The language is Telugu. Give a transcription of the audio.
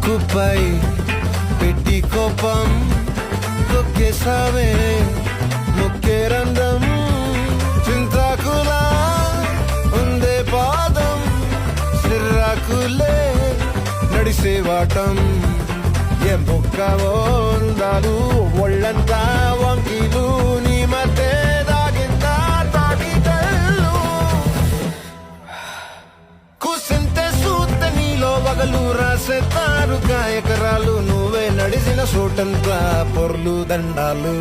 ముక్కుపై పెట్టి కోపం తొక్కేసావే ముక్కే రంధ్రం చింతాకులా ఉందే పాదం సిర్రాకులే నడిసేవాటం ఏ బొక్కవో ఉందాలు ఒళ్ళంతా వంకీలు నీ మధ్య దాగిందా తాకిటల్లు కూసింతే సూత నీలో వగలు రాసేతారు గాయకరాలు నువ్వే నడిసిన చోటంతా పొర్లు దండాలు